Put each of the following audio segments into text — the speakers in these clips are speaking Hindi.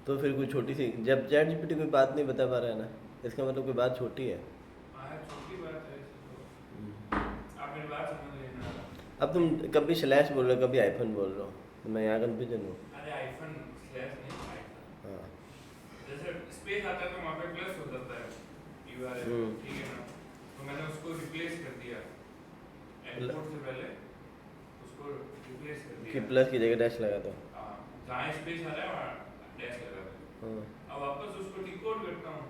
तो फिर कोई छोटी सी, जब चैट जीपीटी कोई बात नहीं बता पा रहा है ना, इसका मतलब कोई बात छोटी है। हाँ यार, छोटी बात है ऐसे तो। हम्म। आप मेरी बात समझ लेना। अब तुम कभी स्लैश बोल रहे हो, कभी आईफोन बोल रहे हो, तो मैं यहाँ कन्फ्यूजन हूँ। अरे आईफोन स्लैश नहीं, आईफोन। हाँ। जैसे स्पेस आता है तो वहाँ पे प्लस हो जाता है यूआरएल में, हम्म। ठीक है ना। तो मैंने उसको रिप्लेस कर दिया, ल- एक्सपोर्ट से पहले उसको रिप्लेस कर कि दिया। प्लस की जगह डैश लगा दो। हाँ, जहाँ स्पेस आ रहा है वहाँ डैश लगा दो। हाँ। अब वापस उसको डिकोड करता हूँ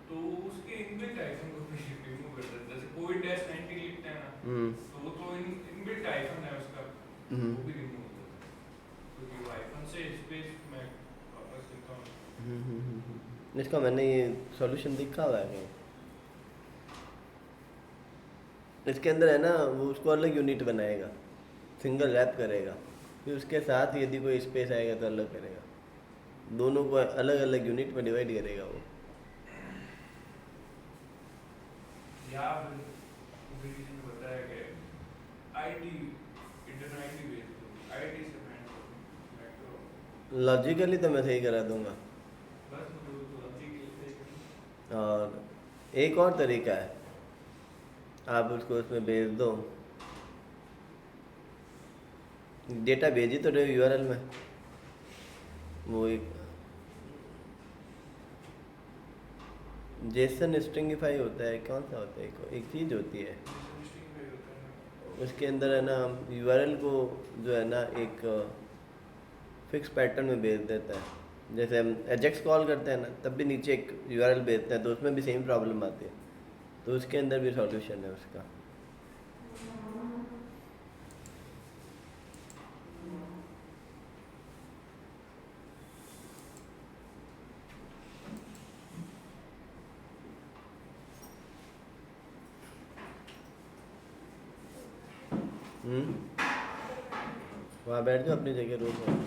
तो उसके इनबिल्ट आइफन को भी रिमूव कर देता है। जैसे कोविड डैश 90 लिखता है ना, हम्म। तो वो तो इनबिल्ट आइफन है उसका, हम्म। वो भी रिमूव हो जाता है। क्योंकि वो आइफन से स्पेस में वापस लिखता हूँ। इसका मैंने ये सॉल्यूशन देखा हुआ है कहीं। इसके अंदर है ना, वो उसको अलग यूनिट बनाएगा, सिंगल रैप करेगा, फिर उसके साथ यदि कोई स्पेस आएगा तो अलग करेगा, दोनों को अलग अलग यूनिट में डिवाइड करेगा वो। या फिर किसी ने बताया कि आईडी, इंटरनल आईडी भेज दो, आईडी से मैं तो लॉजिकली तो मैं सही करा दूंगा। बस वो तो लॉजिक के और एक और तरीका है, आप उसको उसमें भेज दो, डेटा भेजी तो रहे यूआरएल में, वो एक जेसन स्ट्रिंगिफाई होता है, कौन सा होता है, एक चीज़ होती है उसके अंदर है ना, यूआरएल को जो है ना एक फिक्स पैटर्न में भेज देता है। जैसे हम एजेक्स कॉल करते हैं ना, तब भी नीचे एक यूआरएल भेजते हैं, तो उसमें भी सेम प्रॉब्लम आती है, तो उसके अंदर भी सॉल्यूशन है उसका। वहाँ बैठ जाओ अपनी जगह, रूम में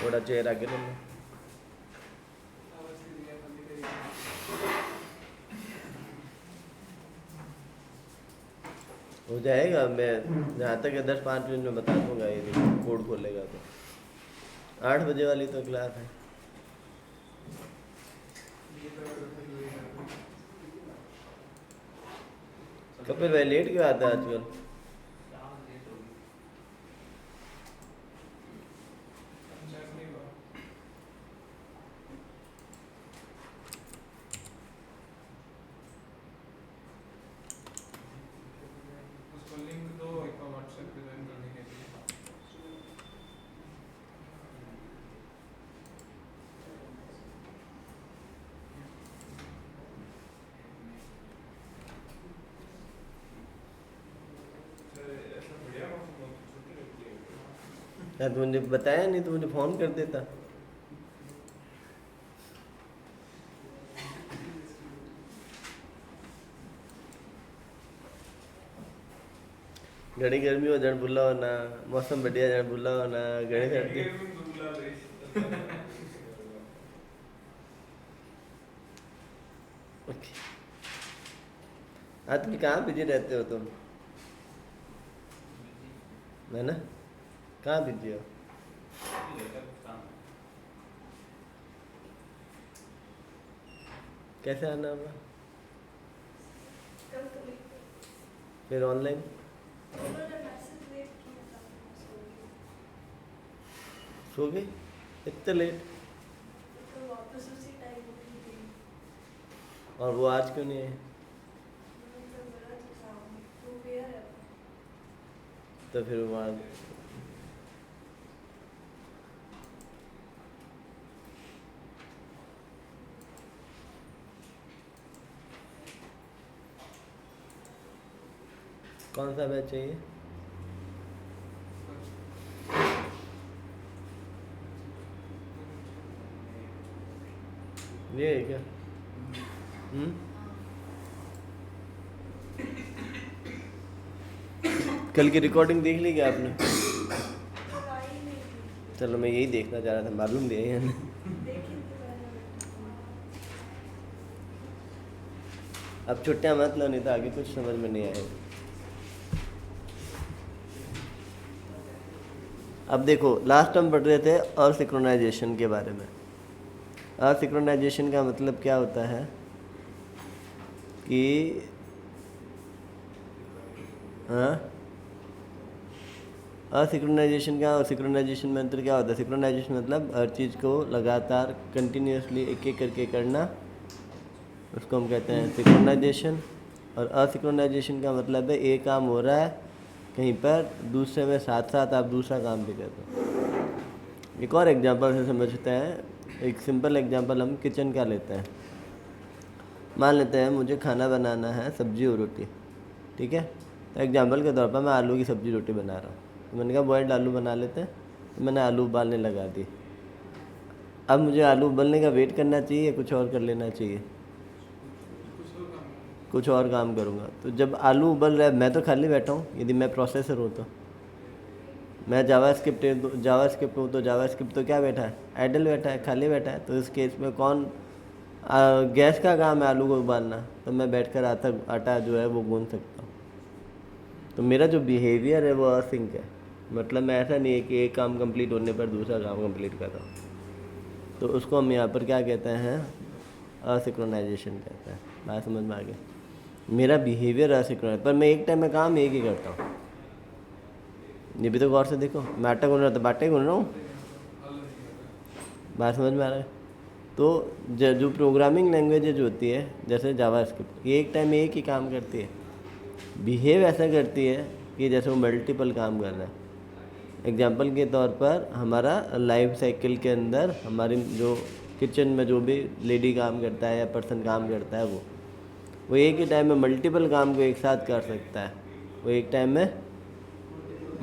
थोड़ा चेयर आगे ले लो। हो जाएगा, मैं जहाँ तक है 10-5 मिनट में बता दूंगा, ये कोड खोलेगा तो। 8 बजे वाली तो क्लास है। कपिल भाई लेट क्यों आता है आजकल? उसको लिंक दो एक व्हाट्सएप पे ज्वाइन करने के लिए। ऐसा बढ़िया मौसम हो तो छुट्टी रहती है। यार तुमने बताया नहीं तो मुझे फ़ोन कर देता। घड़ी गर्मी हो जड़ बुला हो ना, मौसम बढ़िया जड़ बुला हो ना, घड़ी सर्दी। ओके। आजकल कहाँ बिजी रहते हो तुम, है ना? कहाँ बिजी हो? कैसे आना होगा फिर ऑनलाइन? सो गई इतने लेट? और वो आज क्यों नहीं है? तो फिर वहाँ कौन सा बैच चाहिए? ये है क्या? कल की रिकॉर्डिंग देख ली क्या आपने? चलो मैं यही देखना चाह रहा था, मालूम दिया है ना। अब छुट्टियां मत लो, नहीं तो आगे कुछ समझ में नहीं आएगा। अब देखो लास्ट हम पढ़ रहे थे असिंक्रोनाइजेशन के बारे में। असिंक्रोनाइजेशन का मतलब क्या होता है कि असिंक्रोनाइजेशन और सिंक्रोनाइजेशन में अंतर क्या होता है? सिंक्रोनाइजेशन मतलब हर चीज़ को लगातार कंटिन्यूसली एक एक करके करना, उसको हम कहते हैं सिंक्रोनाइजेशन। और असिंक्रोनाइजेशन का मतलब है एक काम हो रहा है कहीं पर, दूसरे में साथ साथ आप दूसरा काम भी कर रहे हो। एक और एग्जांपल से समझते हैं। एक सिंपल एग्जांपल हम किचन का लेते हैं। मान लेते हैं मुझे खाना बनाना है, सब्जी और रोटी, ठीक है। तो एग्जांपल के तौर पर मैं आलू की सब्जी रोटी बना रहा हूँ, तो मैंने कहा बॉइल्ड आलू बना लेते हैं, तो मैंने आलू उबालने लगा दी। अब मुझे आलू उबलने का वेट करना चाहिए या कुछ और कर लेना चाहिए? कुछ और काम करूँगा। तो जब आलू उबल रहा है, मैं तो खाली बैठा हूँ, यदि मैं प्रोसेसर हूँ तो मैं जावास्क्रिप्ट हूँ तो जावास्क्रिप्ट तो क्या बैठा है? आइडल बैठा है, खाली बैठा है। तो इस केस में कौन गैस का काम है आलू को उबालना, तो मैं बैठकर आटा जो है वो गूंद सकता हूँ। तो मेरा जो बिहेवियर है वो असिंक है, मतलब मैं ऐसा नहीं है कि एक काम कंप्लीट होने पर दूसरा काम कंप्लीट कर रहा हूँ। तो उसको हम यहाँ पर क्या कहते हैं? असिंक्रोनाइजेशन कहते हैं। बात समझ में आ गई? मेरा बिहेवियर असिंक्रोनाइज, पर मैं एक टाइम में काम एक ही करता हूँ। ये भी तो गौर से देखो, मैं आटा गूंद रहा तो बाटे गूंद रहा हूँ। बात समझ में आ रहा है? तो जो प्रोग्रामिंग लैंग्वेजेज होती है जैसे जावास्क्रिप्ट, ये एक टाइम में एक ही काम करती है, बिहेव ऐसा करती है कि जैसे वो मल्टीपल काम कर रहा है। एग्जांपल के तौर पर हमारा लाइफ साइकिल के अंदर हमारी जो किचन में जो भी लेडी काम करता है या पर्सन काम करता है, वो एक ही टाइम में मल्टीपल काम को एक साथ कर सकता है। वो एक टाइम में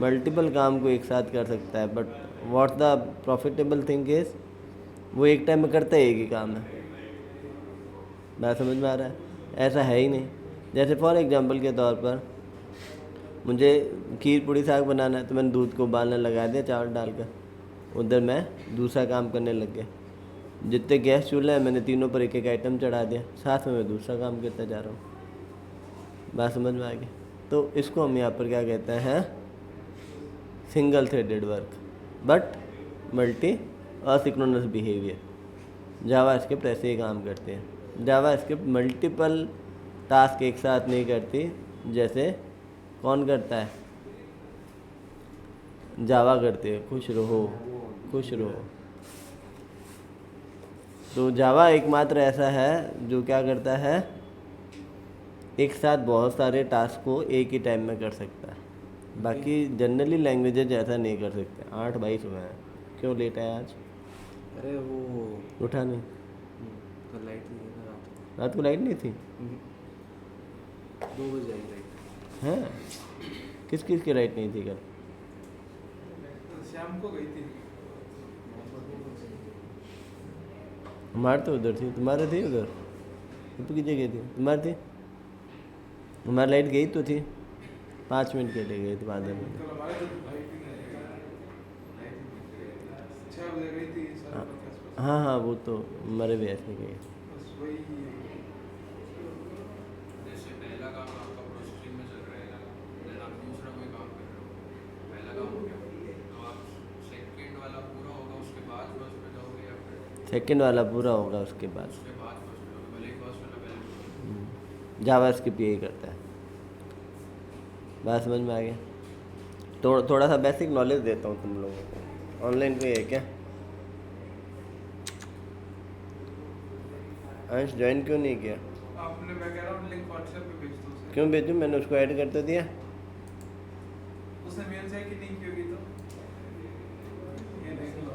मल्टीपल काम को एक साथ कर सकता है, but what the profitable thing is, वो एक टाइम में करता है एक ही काम है। बात समझ में आ रहा है? ऐसा है ही नहीं। जैसे फॉर एग्जांपल के तौर पर मुझे खीर पूड़ी साग बनाना है, तो मैंने दूध को उबालने लगा दिया चावल डालकर, उधर मैं दूसरा काम करने लग गया। जितने गैस चूल्हे हैं मैंने तीनों पर एक एक आइटम चढ़ा दिया, साथ में मैं दूसरा काम करता जा रहा हूँ। बात समझ में आ गई? तो इसको हम यहाँ पर क्या कहते हैं? Single threaded work but multi asynchronous behaviour. JavaScript ऐसे ही काम करते हैं। जावास्क्रिप्ट मल्टीपल टास्क एक साथ नहीं करती, जैसे कौन करता है? जावा करते हैं। खुश रहो खुश रहो। तो जावा एकमात्र ऐसा है जो क्या करता है? एक साथ बहुत सारे टास्क को एक ही टाइम में कर सकता है। बाकी जनरली लैंग्वेजेज ऐसा नहीं कर सकते। 8:22 हुए हैं, क्यों लेट आया आज? अरे वो उठा नहीं? कल लाइट नहीं है रात रात को लाइट नहीं थी? 2 बजे आई लाइट। हैं? किस किस की लाइट नहीं थी कल? शाम को गई थी। हमारे तो उधर थी, तुम्हारे थी उधर? तो की जगह थी तुम्हारी? थी हमारी लाइट गई तो थी, 5 मिनट के लिए गई थी, 5 मिनट। कल हमारे तो लाइट ही नहीं आई। 6 बजे गई थी, 7:30 के आसपास। हाँ हाँ, वो तो हमारे भी ऐसे गए। बस वही जैसे पहला काम आपका प्रोसेसिंग में चल रहेगा, देन आप दूसरा कोई काम कर रहे हो, पहला काम हो गया, तो आप सेकंड वाला पूरा होगा उसके बाद फर्स्ट पे जाओगे, या फिर सेकंड वाला पूरा होगा उसके बाद उसके बाद फर्स्ट पे जाओगे? भले ही फर्स्ट वाला पहले। जावास्क्रिप्ट यही करता है। बात समझ में आ गया? थोड़ा सा बेसिक नॉलेज देता हूँ तुम लोगों को। ऑनलाइन पे है क्या? अंश ज्वाइन क्यों नहीं किया? आपने, मैं कह रहा हूँ लिंक व्हाट्सएप पे भेज दो उसे। क्यों भेजूँ? मैंने उसको ऐड कर तो दिया। उसने मेल से कि नहीं की होगी तो ये देख लो।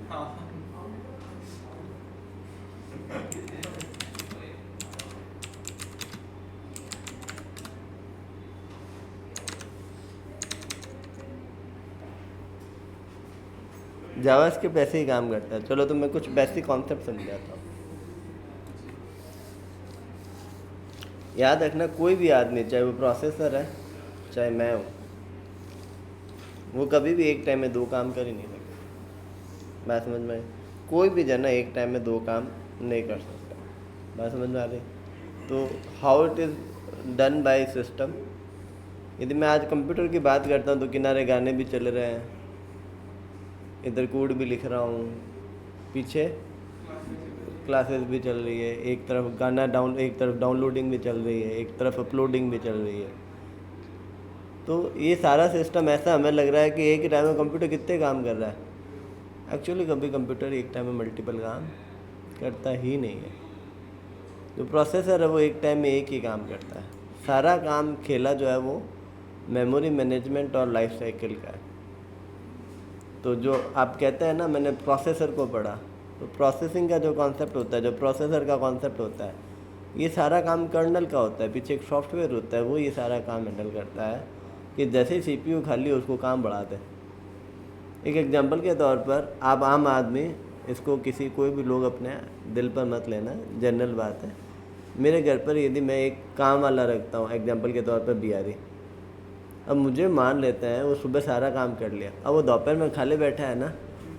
हाँ जावास्क्रिप्ट ऐसे ही काम करता है। चलो तो मैं कुछ बेसिक कॉन्सेप्ट समझाता हूँ। याद रखना, कोई भी आदमी, चाहे वो प्रोसेसर है चाहे मैं हूँ, वो कभी भी एक टाइम में 2 काम कर ही नहीं सकता। बात समझ में आई? कोई भी जना एक टाइम में 2 काम नहीं कर सकता। बात समझ में आ रही? तो how it is done by system. यदि मैं आज कंप्यूटर की बात करता हूँ तो किनारे गाने भी चल रहे हैं, इधर कोड भी लिख रहा हूँ, पीछे क्लासेस भी चल रही है, एक तरफ एक तरफ डाउनलोडिंग भी चल रही है, एक तरफ अपलोडिंग भी चल रही है। तो ये सारा सिस्टम ऐसा हमें लग रहा है कि एक ही टाइम में कंप्यूटर कितने काम कर रहा है। एक्चुअली कभी कंप्यूटर एक टाइम में मल्टीपल काम करता ही नहीं है। जो प्रोसेसर है वो एक टाइम में एक ही काम करता है। सारा काम खेला जो है वो मेमोरी मैनेजमेंट और लाइफ साइकिल का है। तो जो आप कहते हैं ना, मैंने प्रोसेसर को पढ़ा, तो प्रोसेसिंग का जो कॉन्सेप्ट होता है, जो प्रोसेसर का कॉन्सेप्ट होता है, ये सारा काम कर्नल का होता है। पीछे एक सॉफ्टवेयर होता है, वो ये सारा काम हैंडल करता है कि जैसे ही सीपीयू खाली हो उसको काम बढ़ा दे। एक एग्जांपल के तौर पर आप आम आदमी, इसको कोई भी लोग अपने दिल पर मत लेना, जनरल बात है। मेरे घर पर यदि मैं एक काम वाला रखता हूँ, एग्जांपल के तौर पर बिहारी, अब मुझे मान लेते हैं वो सुबह सारा काम कर लिया, अब वो दोपहर में खाली बैठा है ना,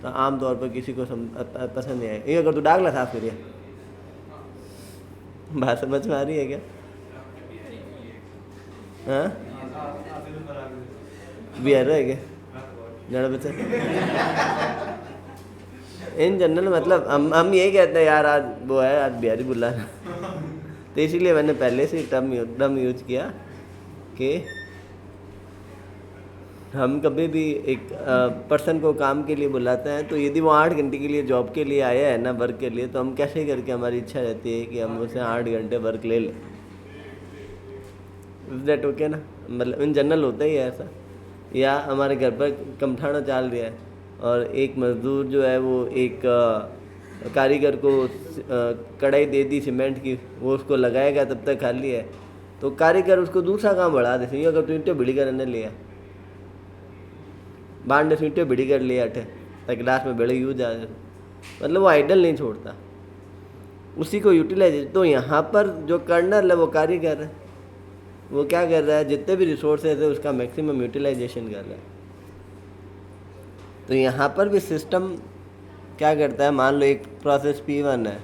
तो आम तौर पर किसी को पसंद नहीं आएगा। ये अगर तू डागला साफ करिए, बात समझ में आ रही है क्या? हाँ बिहार है क्या जरा बच्चा? इन जनरल मतलब हम यही कहते हैं यार आज वो है, आज बिहारी बुला तो इसीलिए मैंने पहले से टर्म यूज किया कि हम कभी भी एक पर्सन को काम के लिए बुलाते हैं तो यदि वो 8 घंटे के लिए जॉब के लिए आया है ना, वर्क के लिए, तो हम कैसे करके हमारी इच्छा रहती है कि हम उसे 8 घंटे वर्क ले लें। इज दैट ओके ना? मतलब इन जनरल होता ही है ऐसा। या हमारे घर पर कमठाना चल रहा है और एक मज़दूर जो है वो एक कारीगर को कढ़ाई दे दी सीमेंट की, वो उसको लगाएगा तब तक खाली है, तो कारीगर उसको दूसरा काम बढ़ा देते हैं। अगर तू ईंटें भिड़ी करने लिया, बाढ़ ने ईंटें भिड़ी कर लिया अठे ताकि लास्ट में बड़े यूज आ जाए, मतलब वो आइडल नहीं छोड़ता, उसी को यूटिलाइज। तो यहाँ पर जो कर्नल है वो कारीगर है, वो क्या कर रहा है, जितने भी रिसोर्सेज है उसका मैक्सिमम यूटिलाइजेशन कर रहा है। तो यहाँ पर भी सिस्टम क्या करता है, मान लो एक प्रोसेस P1 है,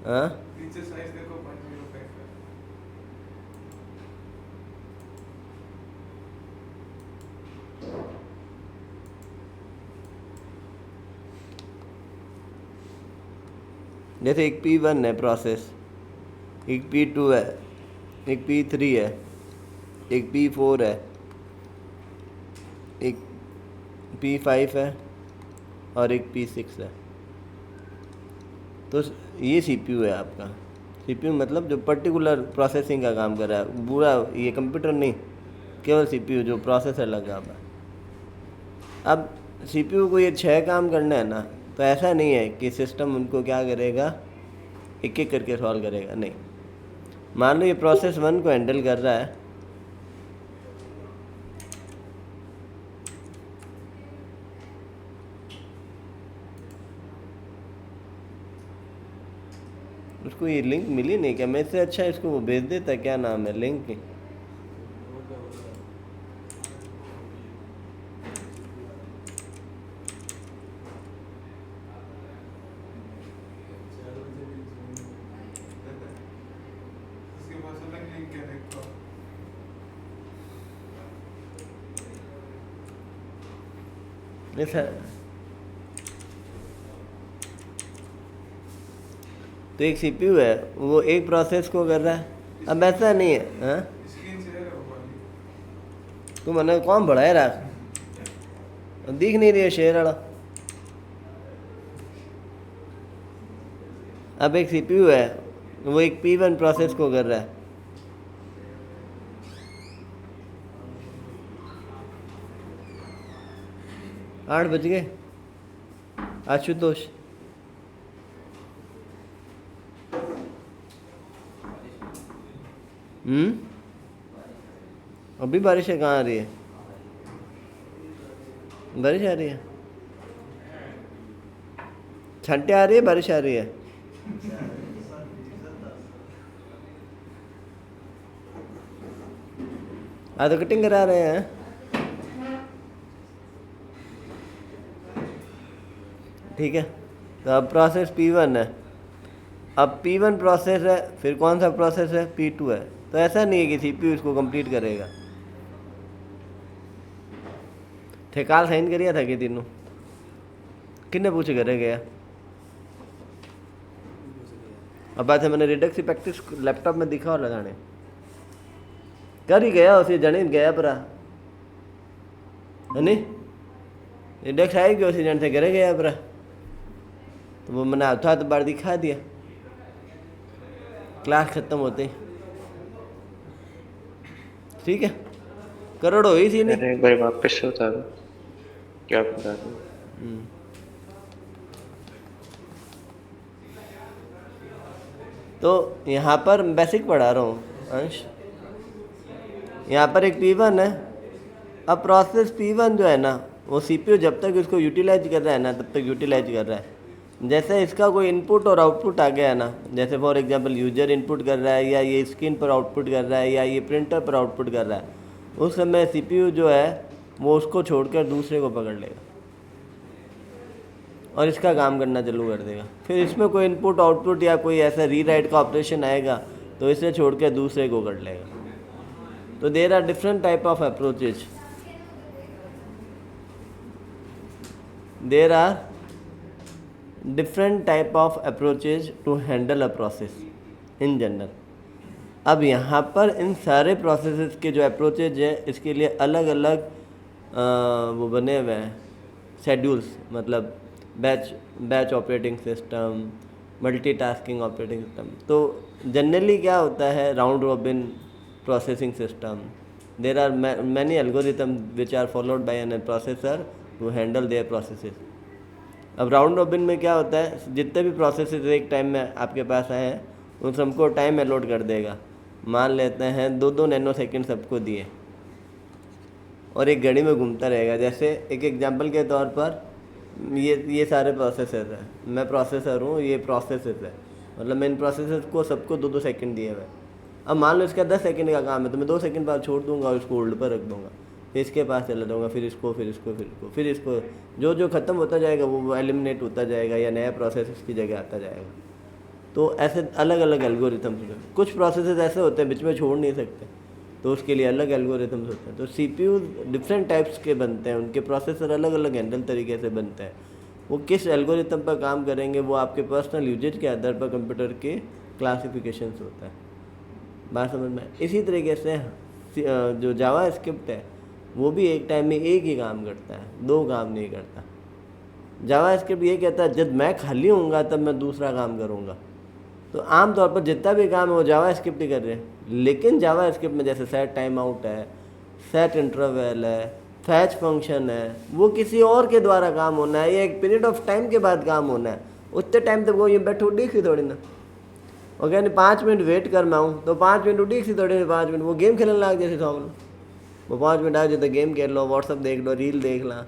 हाँ जैसे एक P1 है प्रोसेस, एक P2 है, एक P3 है, एक P4 है, एक P5 है और एक P6 है। तो ये CPU है आपका। CPU मतलब जो पर्टिकुलर प्रोसेसिंग का काम कर रहा है, पूरा ये कंप्यूटर नहीं, केवल CPU जो प्रोसेसर लगा हुआ है। अब CPU को ये 6 काम करना है ना, तो ऐसा नहीं है कि सिस्टम उनको क्या करेगा, एक एक करके सॉल्व करेगा, नहीं। मान लो ये प्रोसेस 1 को हैंडल कर रहा है, उसको ये लिंक मिली नहीं क्या? मैं इससे अच्छा इसको वो भेज देता, क्या नाम है लिंक की? नहीं सर, तो एक CPU है वो एक प्रोसेस को कर रहा है। अब ऐसा नहीं है, हाँ तू मैंने कौन बढ़ाया रहा, दिख नहीं रही है शेयर वाला। अब एक CPU है वो एक P1 प्रोसेस को कर रहा है, आठ बज गए आशुतोष। अभी बारिश है, कहाँ आ रही है बारिश? आ रही है, छंटे आ रही है, बारिश आ रही है। आज तो कटिंग करा रहे हैं, ठीक है। तो अब प्रोसेस P1 है, अब P1 प्रोसेस है, फिर कौन सा प्रोसेस है, P2 है। तो ऐसा नहीं है कि CPU इसको कंप्लीट करेगा। ठेकाल साइन करिया था कि तीनों किन्ने पूछे करे गया। अब बात है मैंने रिडक्स प्रैक्टिस लैपटॉप में दिखा और लगाने कर ही गया उसी जने गया परा है नहीं, रिडक्स आएगी उसी जन से करे गया परा। तो वो मैंने हाथ बार दिखा दिया क्लास खत्म होते ही। ठीक है, करोड़ हो ही थी नहीं। मैंने एक बार वापस से बता दो क्या बता दो। तो यहाँ पर बेसिक पढ़ा रहा हूँ अंश। यहाँ पर एक P1 है। अब प्रोसेस P1 जो है ना वो CPU जब तक इसको यूटिलाइज कर रहा है ना तब तक यूटिलाइज कर रहा है। जैसे इसका कोई इनपुट और आउटपुट आ गया है ना, जैसे फॉर एग्जांपल यूजर इनपुट कर रहा है या ये स्क्रीन पर आउटपुट कर रहा है या ये प्रिंटर पर आउटपुट कर रहा है, उस समय CPU जो है वो उसको छोड़कर दूसरे को पकड़ लेगा और इसका काम करना चालू कर देगा। फिर इसमें कोई इनपुट आउटपुट या कोई ऐसा रीराइट का ऑपरेशन आएगा तो इसे छोड़ के दूसरे को कर लेगा। तो there are different type of approaches, there are different type of approaches to handle a process in general. अब यहाँ पर इन सारे प्रोसेसेस के जो अप्रोचेज है इसके लिए अलग अलग वो बने हुए हैं शेड्यूल्स, मतलब batch operating system, multitasking operating system. तो जनरली क्या होता है, round robin processing system, there are many algorithm which are followed by an processor to handle their processes. अब राउंड रॉबिन में क्या होता है, जितने भी प्रोसेसेस एक टाइम में आपके पास आए हैं उन सबको टाइम अलॉट कर देगा। मान लेते हैं 2-2 नैनो सेकेंड सबको दिए और एक घड़ी में घूमता रहेगा। जैसे एक एग्जांपल के तौर पर ये सारे प्रोसेसर हैं, मैं प्रोसेसर हूँ, ये प्रोसेसर है, मतलब मैं इन प्रोसेसर को सबको 2-2 सेकेंड दिए हुए। अब मान लो इसका 10 सेकेंड का काम है तो मैं 2 सेकेंड बाद छोड़ दूंगा और इसको होल्ड पर रख दूंगा, फिर इसके पास चला जाऊँगा, फिर इसको फिर इसको फिर इसको फिर इसको, जो ख़त्म होता जाएगा वो एलिमिनेट होता जाएगा या नया प्रोसेस इसकी जगह आता जाएगा। तो ऐसे अलग अलग एल्गोरिथम्स। कुछ प्रोसेसेस ऐसे होते हैं बीच में छोड़ नहीं सकते तो उसके लिए अलग एल्गोरिथम्स होते हैं। तो CPU डिफरेंट टाइप्स के बनते हैं, उनके प्रोसेसर अलग अलग हैंडल तरीके से बनते हैं। वो किस एल्गोरिथम पर काम करेंगे वो आपके पर्सनल यूजेज के आधार पर कंप्यूटर के क्लासिफिकेशंस होता है। बात समझ में? इसी तरीके से जो जावा स्क्रिप्ट है वो भी एक टाइम में एक ही काम करता है, 2 काम नहीं करता। जावा स्क्रिप्ट ये कहता है जब मैं खाली होऊंगा तब मैं दूसरा काम करूँगा। तो आमतौर पर जितना भी काम है वो जावा स्क्रिप्ट ही कर रहे हैं। लेकिन जावा स्क्रिप्ट में जैसे सेट टाइम आउट है, सेट इंटरवल है, फैच फंक्शन है, वो किसी और के द्वारा काम होना है, ये एक पीरियड ऑफ टाइम के बाद काम होना है। उतने टाइम तक वो ये बैठो उड़ी सी थोड़ी ना, और कहने 5 मिनट वेट कर मैं हूँ तो 5 मिनट उड़ी सी थोड़ी, 5 मिनट वो गेम खेलने लग जैसे समझ लो, वो 5 मिनट आ जाए तो गेम खेल लो, व्हाट्सअप देख लो, रील देख ला।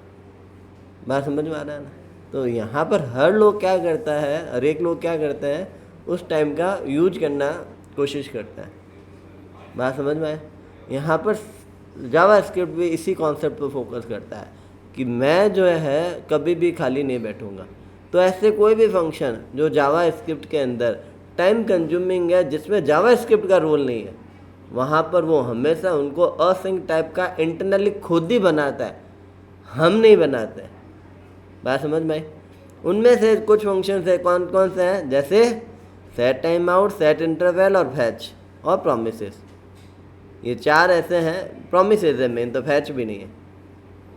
बात समझ में आ रहा है ना? तो यहाँ पर हर लोग क्या करता है, हर एक लोग क्या करते हैं, उस टाइम का यूज करना कोशिश करता है। बात समझ में आए? यहाँ पर जावा स्क्रिप्ट भी इसी कॉन्सेप्ट पर फोकस करता है कि मैं जो है कभी भी खाली नहीं बैठूंगा। तो ऐसे कोई भी फंक्शन जो जावा स्क्रिप्ट के अंदर टाइम कंज्यूमिंग है, जिसमें जावा स्क्रिप्ट का रोल नहीं है, वहाँ पर वो हमेशा उनको असिंक टाइप का इंटरनली खुद ही बनाता है, हम नहीं बनाते। बात समझ में आई? उनमें से कुछ फंक्शन है, कौन कौन से हैं, जैसे set time out, set interval और फैच और प्रोमिसेस। ये 4 ऐसे हैं। प्रोमिसेस है मेन, तो फैच भी नहीं है।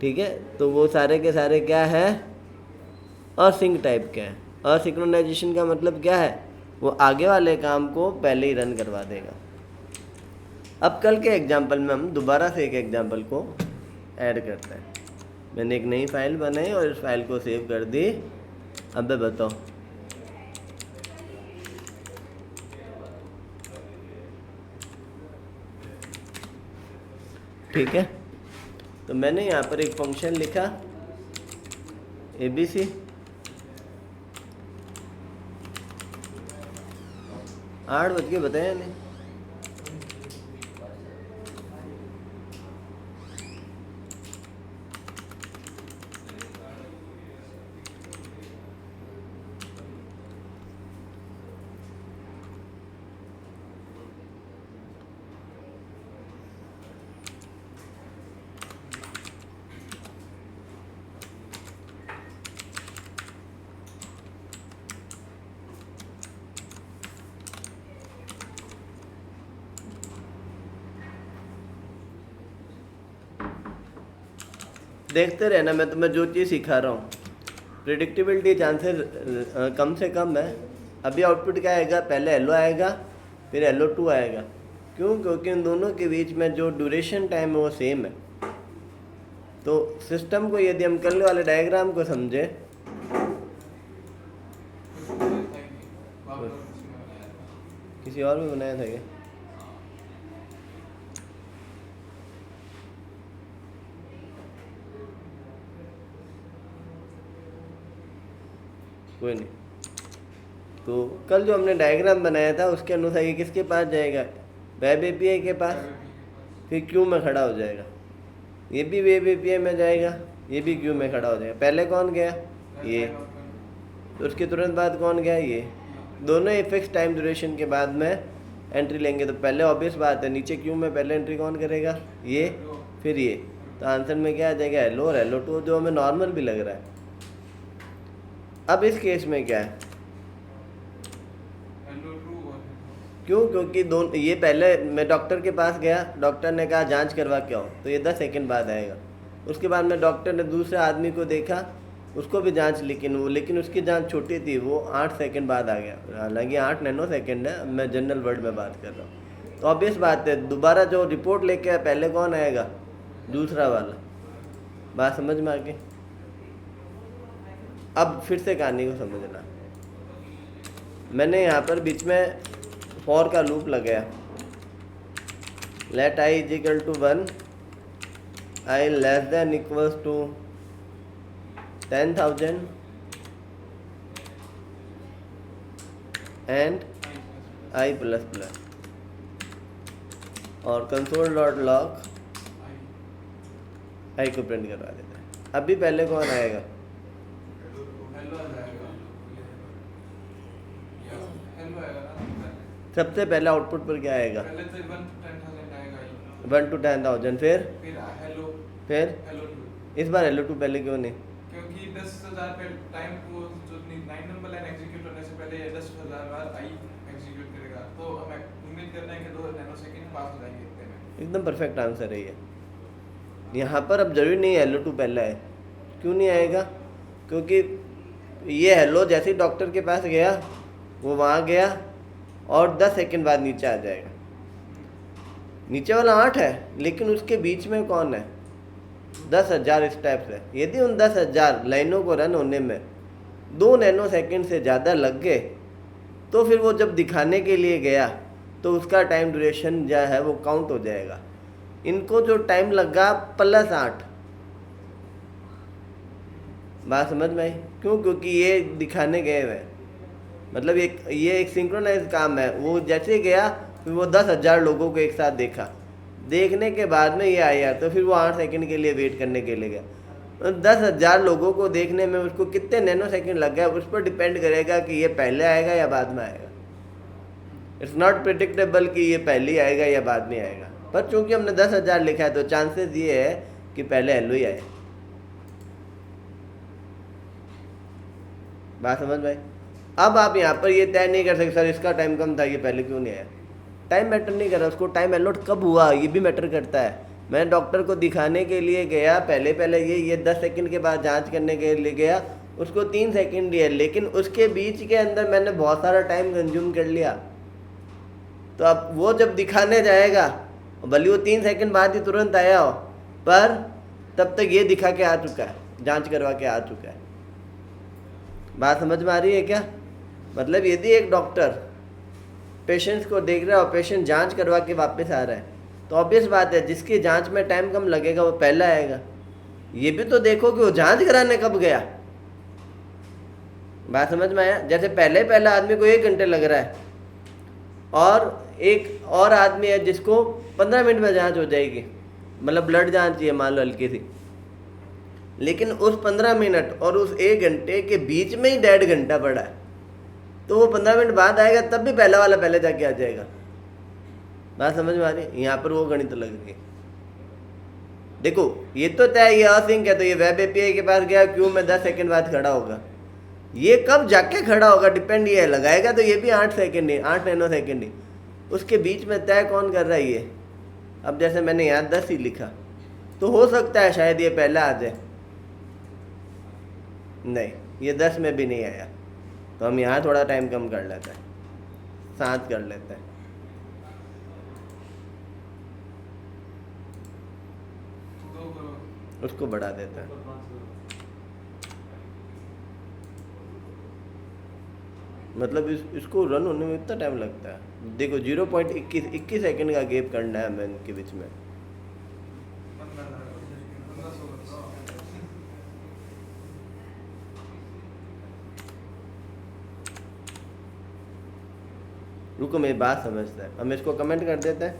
ठीक है, तो वो सारे के सारे क्या है, असिंक टाइप के हैं। असिंक्रोनाइजेशन का मतलब क्या है, वो आगे वाले काम को पहले ही रन करवा देगा। अब कल के एग्जाम्पल में हम दोबारा से एक एग्जाम्पल को ऐड करते हैं। मैंने एक नई फाइल बनाई और इस फाइल को सेव कर दी। अब बताओ, ठीक है, तो मैंने यहाँ पर एक फंक्शन लिखा ABC, 8 बज के बताया नहीं, देखते रहना, मैं तुम्हें जो चीज़ सिखा रहा हूँ, प्रिडिक्टेबिलिटी चांसेस कम से कम है। अभी आउटपुट क्या आएगा, पहले LO आएगा फिर LO2 आएगा। क्यों? क्योंकि इन दोनों के बीच में जो ड्यूरेशन टाइम है वो सेम है। तो सिस्टम को यदि हम कल वाले डायग्राम को समझे, किसी और भी बनाया था क्या? कोई नहीं। तो कल जो हमने डायग्राम बनाया था उसके अनुसार ये किसके पास जाएगा, वेब API के पास, फिर क्यू में खड़ा हो जाएगा। ये भी वेब API में जाएगा, ये भी क्यू में खड़ा हो जाएगा। पहले कौन गया, ये, तो उसके तुरंत बाद कौन गया, ये। दोनों ही फिक्स टाइम ड्यूरेशन के बाद में एंट्री लेंगे। तो पहले ऑब्वियस बात है, नीचे क्यू में पहले एंट्री कौन करेगा, ये, फिर ये। तो आंसर में क्या आ जाएगा, LO और LO2, जो हमें नॉर्मल भी लग रहा है। अब इस केस में क्या है, क्यों? क्योंकि दोनों, ये पहले मैं डॉक्टर के पास गया, डॉक्टर ने कहा जांच करवा के आओ, तो ये 10 सेकंड बाद आएगा। उसके बाद में डॉक्टर ने दूसरे आदमी को देखा, उसको भी जांच, लेकिन उसकी जांच छोटी थी, वो 8 सेकंड बाद आ गया। हालांकि 8 नैनो सेकंड है, मैं जनरल वर्ड में बात कर रहा हूँ। तो ऑब्वियस बात है, दोबारा जो रिपोर्ट लेके आया पहले कौन आएगा, दूसरा वाला। बात समझ में आ गई? अब फिर से कहानी को समझना। मैंने यहाँ पर बीच में फॉर का लूप लगाया, let I is equal to 1, I less than equals to 10,000 and I plus plus, और कंसोल डॉट लॉग I को प्रिंट करवा देता है। अभी पहले कौन आएगा, सबसे पहले आउटपुट पर क्या आएगा, 1 to 10,000, फिर इस बार LO2 पहले क्यों नहीं, क्योंकि 10,000 पे टाइम को जो 9 नंबर लाइन एग्जीक्यूट होने से पहले 10,000 बार I एग्जीक्यूट करेगा। तो हम उम्मीद करते हैं कि 2 नैनोसेकंड पास हो जाएंगे इतने में। एकदम परफेक्ट आंसर है ये। यहाँ पर अब जरूरी नहीं है LO2 पहला है। क्यों नहीं आएगा, क्योंकि ये हेलो जैसे ही डॉक्टर के पास गया, वो वहाँ गया और 10 सेकंड बाद नीचे आ जाएगा। नीचे वाला 8 है, लेकिन उसके बीच में कौन है, 10,000 स्टेप्स है। यदि उन 10,000 लाइनों को रन होने में 2 नैनो सेकंड से ज़्यादा लग गए, तो फिर वो जब दिखाने के लिए गया तो उसका टाइम ड्यूरेशन जो है वो काउंट हो जाएगा। इनको जो टाइम लगा +8, बात समझ में आई? क्यों? क्योंकि ये दिखाने गए हुए, मतलब ये एक सिंक्रोनाइज काम है। वो जैसे गया फिर वो 10,000 लोगों को एक साथ देखा, देखने के बाद में ये आया, तो फिर वो 8 सेकंड के लिए वेट करने के लिए गया। तो 10,000 लोगों को देखने में उसको कितने नैनो सेकंड लग गया, उस पर डिपेंड करेगा कि ये पहले आएगा या बाद में आएगा। इट्स नॉट प्रिडिक्टेबल कि ये पहले आएगा या बाद में आएगा, पर चूंकि हमने 10,000 लिखा है तो चांसेस ये है कि पहले LO ही आए। बात समझ में आई? अब आप यहाँ पर ये तय नहीं कर सकते सर इसका टाइम कम था, ये पहले क्यों नहीं आया। टाइम मैटर नहीं कर रहा, उसको टाइम अलॉट कब हुआ ये भी मैटर करता है। मैं डॉक्टर को दिखाने के लिए गया, पहले ये 10 सेकंड के बाद जांच करने के लिए गया, उसको 3 सेकंड दिया, लेकिन उसके बीच के अंदर मैंने बहुत सारा टाइम कंज्यूम कर लिया। तो अब वो जब दिखाने जाएगा, भले वो 3 सेकंड बाद ही तुरंत आया हो, पर तब तक ये दिखा के आ चुका है, जांच करवा के आ चुका है। बात समझ में आ रही है क्या? मतलब यदि एक डॉक्टर पेशेंट्स को देख रहा है और पेशेंट जांच करवा के वापस आ रहा है, तो ऑब्वियस बात है जिसकी जांच में टाइम कम लगेगा वो पहला आएगा। ये भी तो देखो कि वो जांच कराने कब गया। बात समझ में आया? जैसे पहला आदमी को 1 घंटे लग रहा है और एक और आदमी है जिसको 15 मिनट में जांच हो जाएगी, मतलब ब्लड जांच है मान लो हल्की सी, लेकिन उस 15 मिनट और उस 1 घंटे के बीच में ही 1.5 घंटा पड़ा है, तो वो 15 मिनट बाद आएगा, तब भी पहला वाला पहले जाके आ जाएगा। बात समझ में आ रही है? यहाँ पर वो गणित लग रही है। देखो ये तो तय, ये असिंक है, तो ये वेब एपीआई के पास गया, क्यू में 10 सेकंड बाद खड़ा होगा। ये कब जाके खड़ा होगा डिपेंड ये है, लगाएगा तो ये भी 8 सेकंड ही, 8 नैनो सेकंड ही, उसके बीच में तय कौन कर रहा है ये। अब जैसे मैंने यहाँ 10 ही लिखा, तो हो सकता है शायद ये पहला आ जाए, नहीं, ये 10 में भी नहीं आया, तो हम यहाँ थोड़ा टाइम कम कर लेते हैं, 7 कर लेते हैं। दो करो। उसको बढ़ा देते हैं। मतलब इसको रन होने में इतना टाइम लगता है। देखो 0.21 सेकंड का गैप करना है हमें इनके बीच में। 1500 रुको मेरी बात समझते हैं, हम इसको कमेंट कर देते हैं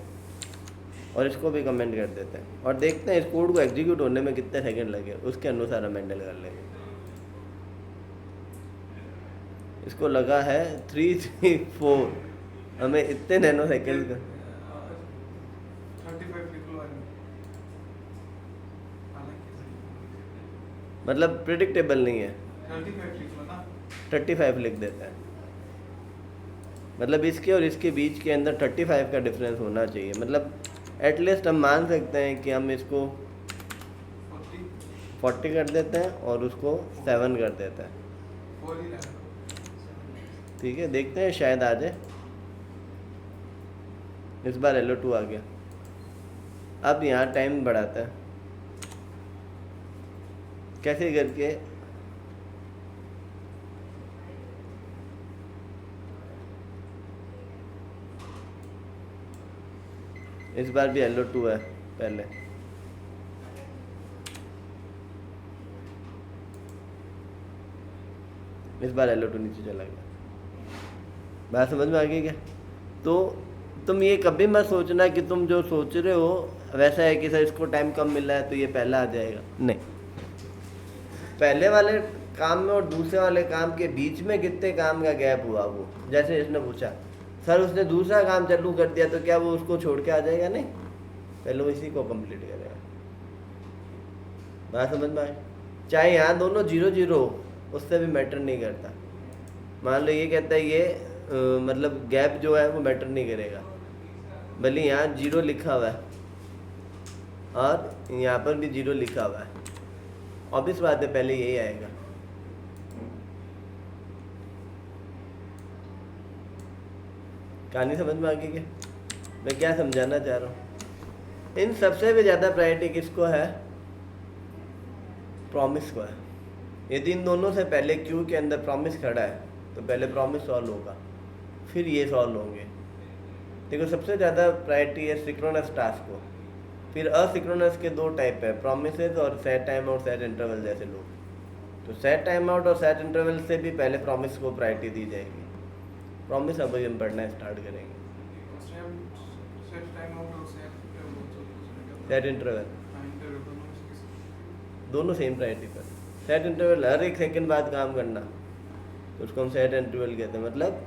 और इसको भी कमेंट कर देते हैं और देखते हैं इस कोड को एग्जीक्यूट होने में कितने सेकंड लगे, उसके अनुसार हम हैंडल कर लेंगे। इसको लगा है 334, हमें इतने नैनो सेकंड का 35 लिख लो मतलब प्रिडिक्टेबल नहीं है। 35 लिख लो ना। 35 लिख देता है, मतलब इसके और इसके बीच के अंदर 35 का डिफरेंस होना चाहिए। मतलब एटलीस्ट हम मान सकते हैं कि हम इसको 40 कर देते हैं और उसको 7 कर देते हैं। 4 ही रहना। ठीक है, देखते हैं शायद आ जाए। इस बार LO2 आ गया। अब यहाँ टाइम बढ़ाता है, कैसे करके इस बार भी LO2 है पहले। इस बार LO2 नीचे चला गया। बात समझ में आ गई क्या? तो तुम ये कभी मत सोचना कि तुम जो सोच रहे हो वैसा है कि सर इसको टाइम कम मिल रहा है तो ये पहला आ जाएगा। नहीं, पहले वाले काम में और दूसरे वाले काम के बीच में कितने काम का गैप हुआ, वो जैसे इसने पूछा सर उसने दूसरा काम चालू कर दिया तो क्या वो उसको छोड़ के आ जाएगा? नहीं, पहले वो इसी को कंप्लीट करेगा। बात समझ में आई? चाहे यहाँ दोनों 0-0 हो, उससे भी मैटर नहीं करता। मान लो ये कहता है ये मतलब गैप जो है वो मैटर नहीं करेगा, भले यहाँ 0 लिखा हुआ है और यहाँ पर भी 0 लिखा हुआ है, ऑब्वियस बात है पहले यही आएगा। कहानी समझ में आ गई क्या? मैं क्या समझाना चाह रहा हूँ? इन सबसे भी ज़्यादा प्रायोरिटी किसको है? प्रॉमिस को है। यदि इन दोनों से पहले क्यू के अंदर प्रॉमिस खड़ा है तो पहले प्रॉमिस सॉल्व होगा, फिर ये सॉल्व होंगे। देखो सबसे ज़्यादा प्रायोरिटी है सिंक्रोनस टास्क को, फिर असिंक्रोनस के 2 टाइप है, प्रॉमिसेस और set time out set interval जैसे लोग। तो सेट टाइम आउट और सेट इंटरवल से भी पहले प्रॉमिस को प्रायोरिटी दी जाएगी। प्रॉमिस अब हम पढ़ना स्टार्ट करेंगे। सेट टाइम आउट और सेट इंटरवल इंटरव्यू दोनों में से किसी दोनों सेम प्रायोरिटी पर। सेट इंटरवल हर 1 सेकंड बाद काम करना, तो उसको हम सेट इंटरवल कहते हैं। मतलब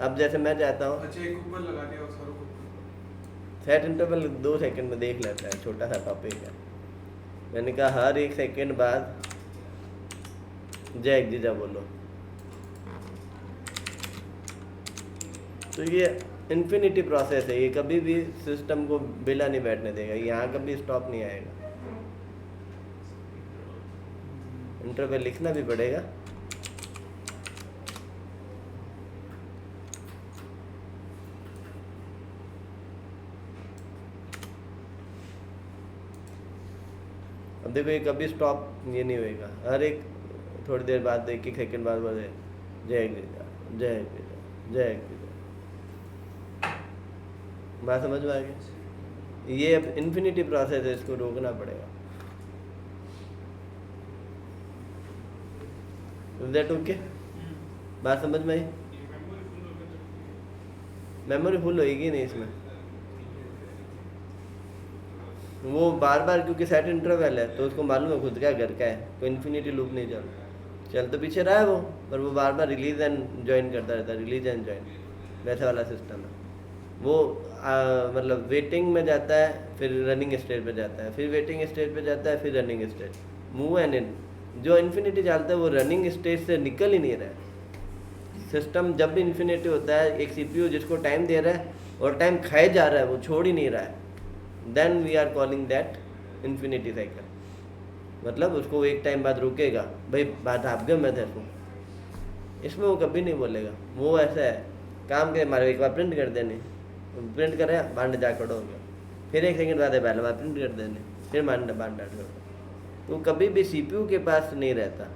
अब जैसे मैं चाहता हूँ अच्छा एक ऊपर लगा दिया और सर को सेट इंटरवल 2 सेकंड में देख लेता है, छोटा सा टॉपिक है। मैंने कहा हर 1 सेकंड बाद जय जीजा बोलो, तो ये इन्फिनिटी प्रोसेस है, ये कभी भी सिस्टम को बिला नहीं बैठने देगा, यहाँ कभी स्टॉप नहीं आएगा। इंटरवल लिखना भी पड़ेगा। अब देखो ये कभी स्टॉप ये नहीं होएगा, हर एक थोड़ी देर बाद 1-1 सेकंड बाद बोले जय गिरिजा जय गिरिजा जय गिरिजा। बात समझ में आ गई? ये अब इन्फिनिटी प्रोसेस है, इसको रोकना पड़ेगा। Is that okay? बात समझ में आई? मेमोरी फुल होएगी नहीं इसमें, वो बार बार क्योंकि सेट इंटरवल है तो उसको मालूम है खुद क्या घर का है, कोई इन्फिनिटी लूप नहीं चल तो पीछे रहा है वो, पर वो बार बार रिलीज एंड ज्वाइन करता रहता है, रिलीज एंड ज्वाइन वैसा वाला सिस्टम है वो। मतलब वेटिंग में जाता है, फिर रनिंग स्टेट पे जाता है, फिर वेटिंग स्टेट पे जाता है, फिर running state, move and in. जो इन्फिनिटी चलता है वो रनिंग स्टेट से निकल ही नहीं रहा है। सिस्टम जब भी इन्फिनिटी होता है, एक CPU जिसको टाइम दे रहा है और टाइम खाए जा रहा है, वो छोड़ ही नहीं रहा है, then we are calling that infinity cycle. मतलब उसको एक टाइम बाद रुकेगा, भाई बात आप गए मैं देखूँ, इसमें वो कभी नहीं बोलेगा। वो ऐसा है काम के मारे एक बार प्रिंट कर देने, प्रिंट करे बांड जा खड़ो हो गया, फिर 1 सेकंड बाद पहले बार प्रिंट कर देने, फिर बांड खड़ो। तो कभी भी CPU के पास नहीं रहता,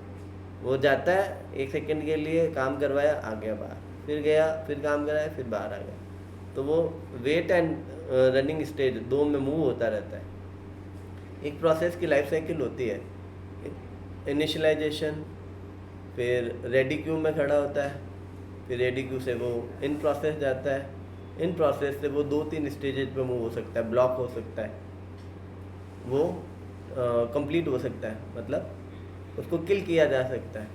वो जाता है 1 सेकंड के लिए काम करवाया आ गया बाहर, फिर गया फिर काम कराया फिर बाहर आ गया। तो वो वेट एंड रनिंग स्टेज 2 में मूव होता रहता है। एक प्रोसेस की लाइफ साइकिल होती है, इनिशियलाइजेशन, फिर रेडी क्यू में खड़ा होता है, फिर रेडी क्यू से वो इन प्रोसेस जाता है, इन प्रोसेस से वो 2-3 स्टेजेज पे मूव हो सकता है, ब्लॉक हो सकता है, वो कंप्लीट हो सकता है, मतलब उसको किल किया जा सकता है,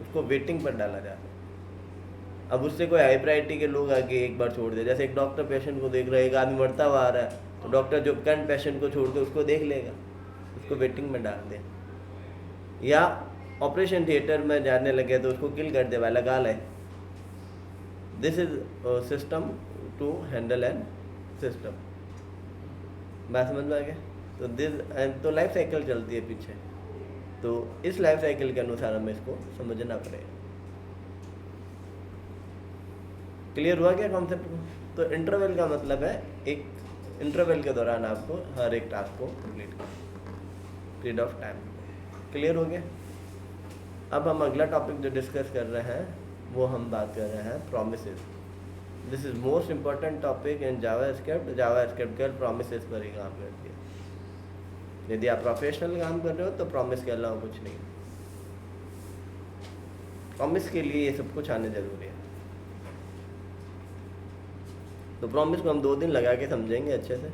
उसको वेटिंग पर डाला जा सकता है। अब उससे कोई हाई प्रायोरिटी के लोग आके एक बार छोड़ दे, जैसे एक डॉक्टर पेशेंट को देख रहा है, एक आदमी मरता हुआ आ रहा है, तो डॉक्टर जो करंट पेशेंट को छोड़ के उसको देख लेगा, उसको वेटिंग में डाल दे। या ऑपरेशन थिएटर में जाने लगे तो उसको किल कर दे, वाला गाल है। This is system to handle an system. बात समझ में आ गया? तो लाइफ साइकिल चलती है पीछे, तो इस लाइफ साइकिल के अनुसार हमें इसको समझना पड़ेगा। क्लियर हुआ क्या कॉन्सेप्ट को? तो इंटरवल का मतलब है एक इंटरवल के दौरान आपको हर एक टास्क को कंप्लीट करना, पीरियड ऑफ टाइम। क्लियर हो गया? अब हम अगला टॉपिक जो डिस्कस कर रहे हैं वो हम बात कर रहे हैं promises. This is most important topic in JavaScript. JavaScript केवल प्रोमिसेस पर ही काम करती है। यदि आप प्रोफेशनल काम कर रहे हो तो प्रॉमिस के अलावा कुछ नहीं। प्रॉमिस के लिए ये सब कुछ आने जरूरी है। तो प्रॉमिस को हम 2 दिन लगा के समझेंगे अच्छे से।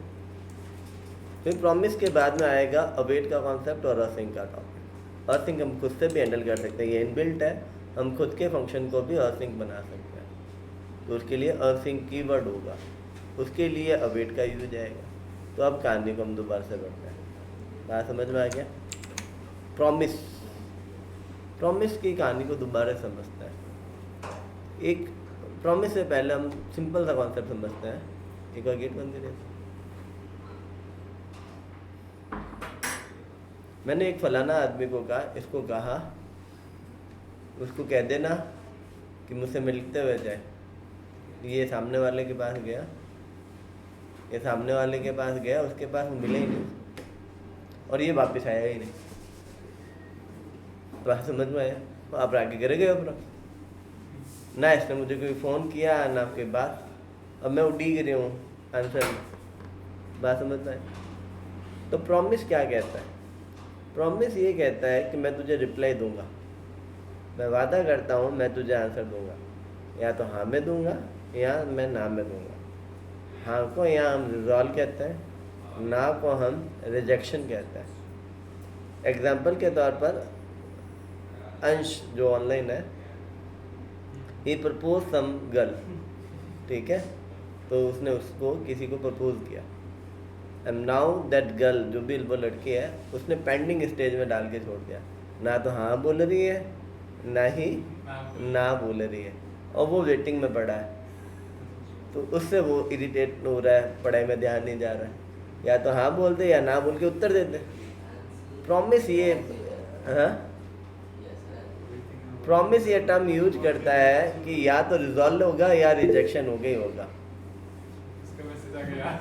फिर प्रॉमिस के बाद में आएगा अवेट का कॉन्सेप्ट और अर्सिंग का टॉपिक। अर्सिंग हम खुद से भी हैंडल कर सकते हैं, ये इनबिल्ट है, हम खुद के फंक्शन को भी अर्सिंग बना सकते हैं। तो उसके लिए अर्सिंग कीवर्ड होगा, उसके लिए अवेट का यूज आएगा। तो अब कहानी को हम दोबारा से बढ़ते हैं। बात समझ में आ गया? प्रॉमिस, प्रॉमिस की कहानी को दोबारा समझते हैं। एक प्रॉमिस से पहले हम सिंपल सा कॉन्सेप्ट समझते हैं। एक बार गेट बंद करिए। मैंने एक फलाना आदमी को कहा, इसको कहा, उसको कह देना कि मुझसे मिलते हुए जाए। ये सामने वाले के पास गया, ये सामने वाले के पास गया, उसके पास मिले ही नहीं और ये वापस आया ही नहीं। बात समझ में आया? तो आप आगे गिर गए अपना ना, इसने मुझे कोई फ़ोन किया ना आपके बाद, अब मैं उड़ी गिरी हूँ आंसर में। बात समझ में आए? तो प्रॉमिस क्या कहता है? प्रॉमिस ये कहता है कि मैं तुझे रिप्लाई दूंगा, मैं वादा करता हूँ मैं तुझे आंसर दूंगा, या तो हाँ में दूंगा या मैं ना में दूंगा। हाँ को यहाँ हम रिजॉल्व कहते हैं, ना को हम रिजेक्शन कहते हैं। एग्जाम्पल के तौर पर अंश जो ऑनलाइन है, ही प्रपोज सम गर्ल, ठीक है, तो उसने उसको किसी को प्रपोज किया। एंड नाउ दैट गर्ल, जो भी वो लड़की है, उसने पेंडिंग स्टेज में डाल के छोड़ दिया। ना तो हाँ बोल रही है ना ही ना बोल रही है, और वो वेटिंग में पड़ा है। तो उससे वो इरिटेट हो रहा है, पढ़ाई में ध्यान नहीं जा रहा है। या तो हाँ बोल दे या ना बोल के उत्तर दे दे। प्रॉमिस ये प्रॉमिस ये टर्म यूज करता है कि या तो रिजॉल्व होगा या रिजेक्शन हो गई होगा। इसका मैसेज आ गया।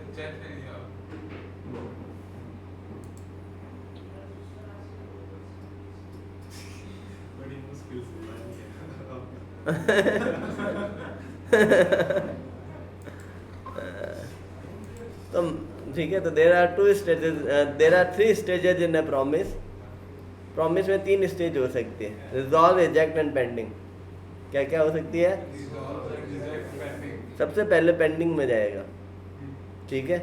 चैट में दिया। बड़ी मुश्किल से तो ठीक है, तो there are 3 stages in a promise. Promise में 3 स्टेज हो सकती है, रिजॉल्व, रिजेक्ट एंड पेंडिंग। क्या क्या हो सकती है? सबसे पहले पेंडिंग में जाएगा, ठीक है,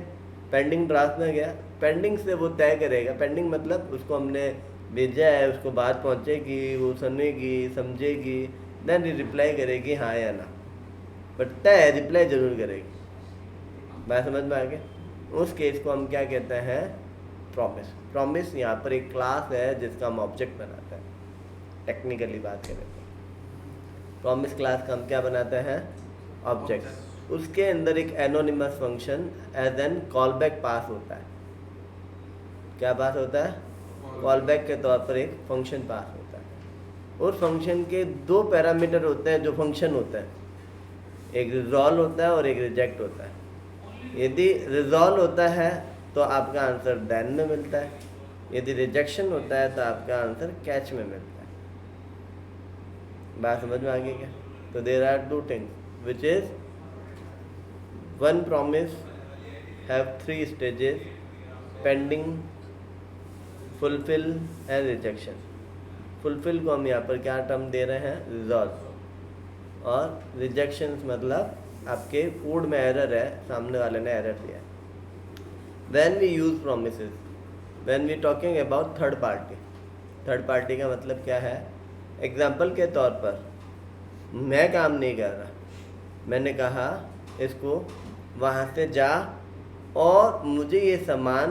पेंडिंग ड्राफ्ट में गया, पेंडिंग से वो तय करेगा। पेंडिंग मतलब उसको हमने भेजा है, उसको बात पहुंचेगी, वो सुनेगी, समझेगी, देन रिप्लाई करेगी हाँ या ना, बट तय रिप्लाई जरूर करेगी। बात समझ में आ गया? उस केस को हम क्या कहते हैं? प्रॉमिस। प्रॉमिस यहाँ पर एक क्लास है जिसका हम ऑब्जेक्ट बनाते हैं। टेक्निकली बात करें तो प्रॉमिस क्लास का हम क्या बनाते हैं? ऑब्जेक्ट। उसके अंदर एक anonymous function as an callback pass होता है। क्या पास होता है? कॉलबैक के तौर पर एक फंक्शन पास होता है। और फंक्शन के दो पैरामीटर होते हैं जो फंक्शन होता है, एक रिजॉल्व होता है और एक रिजेक्ट होता है। यदि रिजॉल्व होता है तो आपका आंसर देन में मिलता है, यदि रिजेक्शन होता है तो आपका आंसर कैच में मिलता है। बात समझ में आ गई क्या? तो there are two things which is one promise have 3 stages, pending, fulfil and rejection. Fulfil को हम यहाँ पर क्या टर्म दे रहे हैं? रिजॉल्व। और रिजेक्शन मतलब आपके कोड में एरर है, सामने वाले ने एरर दिया है। When we use promises, when we talking about third party. Third party का मतलब क्या है? एग्जाम्पल के तौर पर मैं काम नहीं कर रहा, मैंने कहा इसको वहाँ से जा और मुझे ये सामान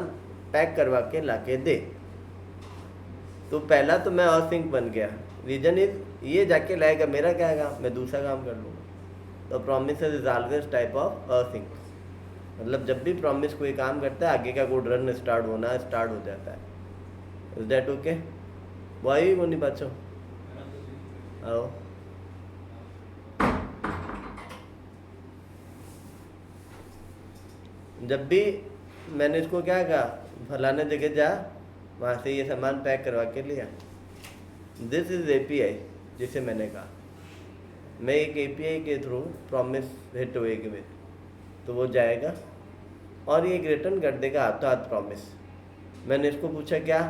पैक करवा के ला के दे। तो पहला तो मैं असिंक बन गया। रीजन इज ये जाके लाएगा, मेरा क्या है काम, मैं दूसरा काम कर लूँगा। तो promise is always type of async. मतलब जब भी प्रॉमिस कोई काम करता है आगे का कोड रन स्टार्ट हो जाता है। Is that okay? वही वो नहीं बच्चों आओ। जब भी मैंने इसको क्या कहा, फलाने जगह जा, वहाँ से ये सामान पैक करवा के लिया। दिस इज एपीआई जिसे मैंने कहा। मैं एक एपीआई के थ्रू प्रॉमिस हिट होएगी में तो वो जाएगा और ये रिटर्न कर देगा हाथों हाथ प्रॉमिस। मैंने इसको पूछा क्या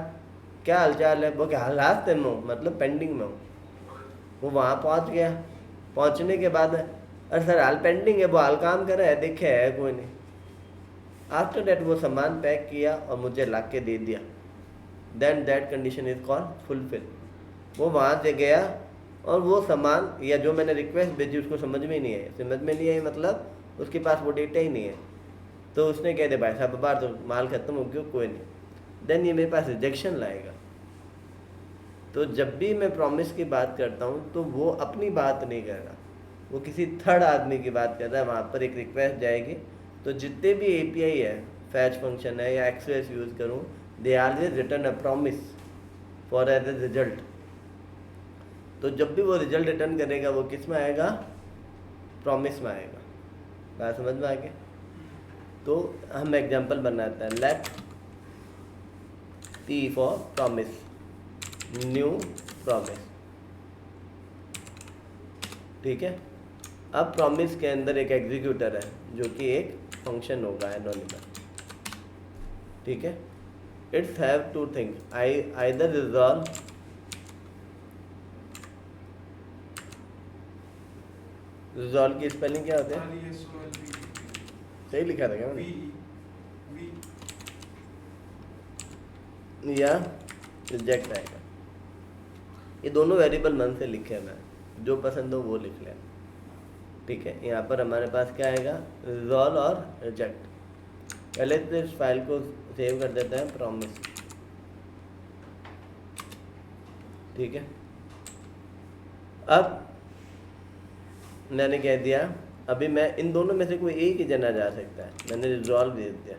क्या हालचाल है, वो क्या हालात में हूँ, मतलब पेंडिंग में हूँ। वो वहाँ पहुँच गया, पहुँचने के बाद अरे सर हाल पेंडिंग है, वो हाल काम कर रहा है, देखे है कोई नहीं। आफ्टर दैट वो सामान पैक किया और मुझे ला के दे दिया, then that condition is called fulfil. वो वहाँ से गया और वो सामान या जो मैंने रिक्वेस्ट भेजी उसको समझ में नहीं आई। समझ में नहीं आई मतलब उसके पास वो डेटा ही नहीं है। तो उसने कह दिया भाई साहब बार तो माल ख़त्म हो गया, कोई नहीं। देन ये मेरे पास रिजेक्शन लाएगा। तो जब भी मैं प्रॉमिस की बात करता हूँ तो वो अपनी बात नहीं कर रहा, वो किसी थर्ड आदमी की बात कर रहा है। वहाँ पर एक रिक्वेस्ट जाएगी तो जितने भी एपीआई है, फैच फंक्शन है या एक्सप्रेस यूज़ करूँ, they always return a promise for as a result. तो जब भी वो रिजल्ट रिटर्न करेगा वो किस में आएगा? प्रॉमिस में आएगा। बात समझ में आ गया? तो हम एग्जांपल बनाते हैं। Let p for promise, new promise. ठीक है। अब प्रॉमिस के अंदर एक एग्जीक्यूटर है जो कि एक फंक्शन होगा एनोनिमस। ठीक है। It's have two things, either resolve, resolve की स्पेलिंग क्या होता है? सही लिखा था क्या मैंने? या रिजेक्ट आएगा। ये दोनों वेरिएबल मन से लिखे मैं, जो पसंद हो वो लिख लें। ठीक है। यहाँ पर हमारे पास क्या आएगा? रिजॉल्व और रिजेक्ट। पहले तो इस फाइल को सेव कर देते हैं प्रॉमिस। ठीक है। अब मैंने कह दिया अभी मैं इन दोनों में से कोई एक ही जना जा सकता है। मैंने रिजॉल्व दे दिया,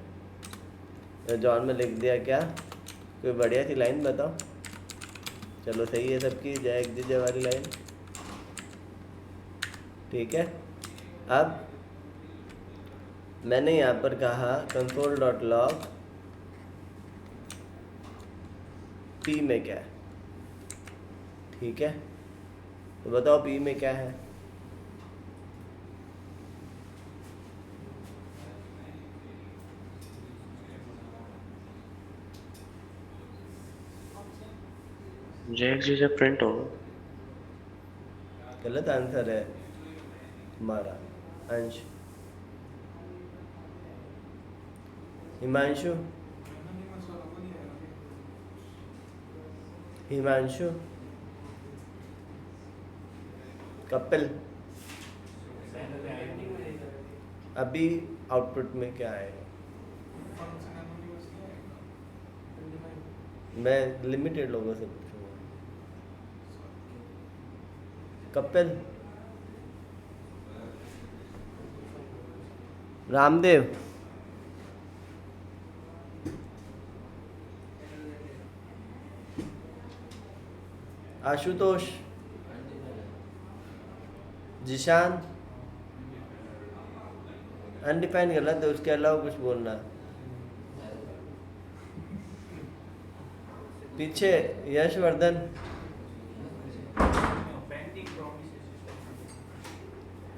रिजॉल्व में लिख दिया क्या, कोई बढ़िया सी लाइन बताओ। चलो सही है सबकी, जय जय वाली लाइन। ठीक है। अब मैंने यहाँ पर कहा console.log p में क्या है। ठीक है। तो बताओ p में क्या है? JXJ प्रिंट होगा। गलत आंसर है हमारा। अंश, हिमांशु, हिमांशु, कपिल, अभी आउटपुट में क्या आएगा? मैं लिमिटेड लोगों से पूछूंगा। कपिल, रामदेव, आशुतोष, जिशान, अनडिफाइंड गलत है, उसके अलावा कुछ बोलना। पीछे यशवर्धन,